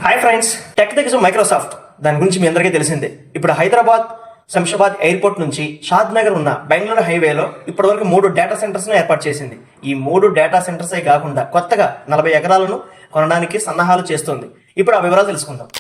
Hi friends, tech దిగ్గజం Microsoft దాని గురించి మీ అందరికీ తెలిసిందే. ఇప్పుడు హైదరాబాద్ శంషాబాద్ ఎయిర్పోర్ట్ నుంచి షాద్ నగర్ ఉన్న బెంగళూరు హైవేలో ఇప్పటివరకు 3 డేటా సెంటర్స్ ను ఏర్పాటు చేసింది. ఈ 3 డేటా సెంటర్సే కాకుండా కొత్తగా 40 ఎకరాలను కొనడానికి సన్నాహాలు చేస్తుంది. ఇప్పుడు ఆ వివరాలు తెలుసుకుందాం.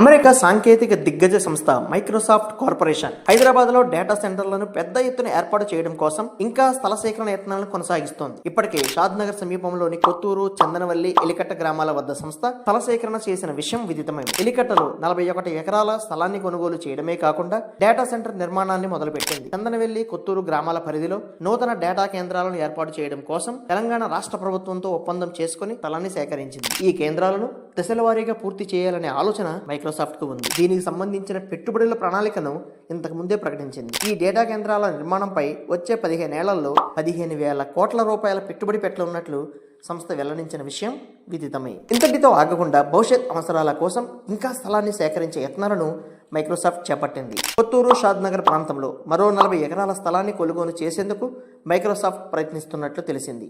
అమెరికా సాంకేతిక దిగ్గజ సంస్థ మైక్రోసాఫ్ట్ కార్పొరేషన్ హైదరాబాద్ లో డేటా సెంటర్లను పెద్ద ఎత్తున ఏర్పాటు చేయడం కోసం ఇంకా స్థల సేకరణ యత్నాలను కొనసాగిస్తోంది. ఇప్పటికే షాద్ నగర్ సమీపంలోని కొత్తూరు, చందనవల్లి, ఎలికట్ట గ్రామాల వద్ద సంస్థ స్థల సేకరణ చేసిన విషయం విదితమైంది. ఎలికట్టలో 41 ఎకరాల స్థలాన్ని కొనుగోలు చేయడమే కాకుండా డేటా సెంటర్ నిర్మాణాన్ని మొదలుపెట్టింది. చందనవల్లి, కొత్తూరు గ్రామాల పరిధిలో నూతన డేటా కేంద్రాలను ఏర్పాటు చేయడం కోసం తెలంగాణ రాష్ట్ర ప్రభుత్వంతో ఒప్పందం చేసుకుని స్థలాన్ని సేకరించింది. ఈ కేంద్రాలను దశల వారీగా పూర్తి చేయాలనే ఆలోచన మైక్రోసాఫ్ట్ కు ఉంది. దీనికి సంబంధించిన పెట్టుబడుల ప్రణాళికను ఇంతకు ముందే ప్రకటించింది. ఈ డేటా కేంద్రాల నిర్మాణంపై వచ్చే 15 ఏళ్లలో 15,000 కోట్ల రూపాయల పెట్టుబడి పెట్టనున్నట్లు సంస్థ వెల్లడించిన విషయం విదితమే. ఇంతటితో ఆగకుండా భవిష్యత్ అవసరాల కోసం ఇంకా స్థలాన్ని సేకరించే యత్నాలను మైక్రోసాఫ్ట్ చేపట్టింది. కొత్తూరు, షాద్ నగర్ ప్రాంతంలో మరో 40 ఎకరాల స్థలాన్ని కొనుగోలు చేసేందుకు మైక్రోసాఫ్ట్ ప్రయత్నిస్తున్నట్లు తెలిసింది.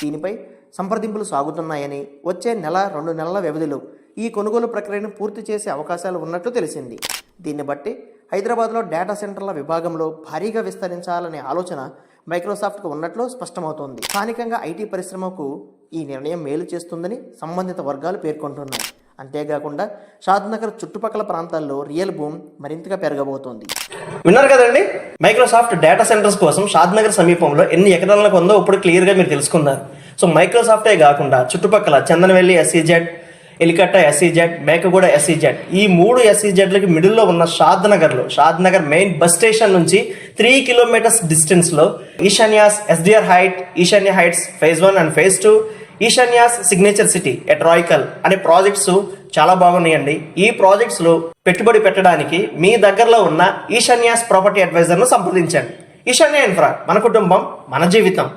దీనిపై సంప్రదింపులు సాగుతున్నాయని, వచ్చే 1-2 నెలల వ్యవధిలో ఈ కొనుగోలు ప్రక్రియను పూర్తి చేసే అవకాశాలు ఉన్నట్లు తెలిసింది. దీన్ని బట్టి హైదరాబాద్లో డేటా సెంటర్ల విభాగంలో భారీగా విస్తరించాలనే ఆలోచన మైక్రోసాఫ్ట్కు ఉన్నట్లు స్పష్టమవుతోంది. స్థానికంగా ఐటీ పరిశ్రమకు ఈ నిర్ణయం మేలు చేస్తుందని సంబంధిత వర్గాలు పేర్కొంటున్నాయి. అంతేకాకుండా షాద్ నగర్ చుట్టుపక్కల ప్రాంతాల్లో రియల్ బూమ్ మరింతగా పెరగబోతోంది. విన్నారు కదండి, మైక్రోసాఫ్ట్ డేటా సెంటర్స్ కోసం షాద్ నగర్ సమీపంలో ఎన్ని ఎకరాలకు ఉందో ఇప్పుడు క్లియర్గా మీరు తెలుసుకున్నారు. సో మైక్రోసాఫ్టే కాకుండా చుట్టుపక్కల Chandanavelli SEZ, Elikatta SEZ, Mekaguda SEZ, ఈ 3 SEZలకి మిడిల్లో ఉన్న Shadnagar main bus station నుంచి 3 కిలోమీటర్స్ డిస్టెన్స్ లో Eshanya's SDR height, Eshanya heights phase 1 and phase 2, Eshanya's signature city at Raikal అనే ప్రాజెక్ట్స్ చాలా బాగున్నాయండి. ఈ ప్రాజెక్ట్స్ లో పెట్టుబడి పెట్టడానికి మీ దగ్గరలో ఉన్న ఈశాన్యాస్ ప్రాపర్టీ అడ్వైజర్ ను సంప్రదించండి. ఈశాన్య ఇన్ఫ్రా, మన కుటుంబం మన జీవితం.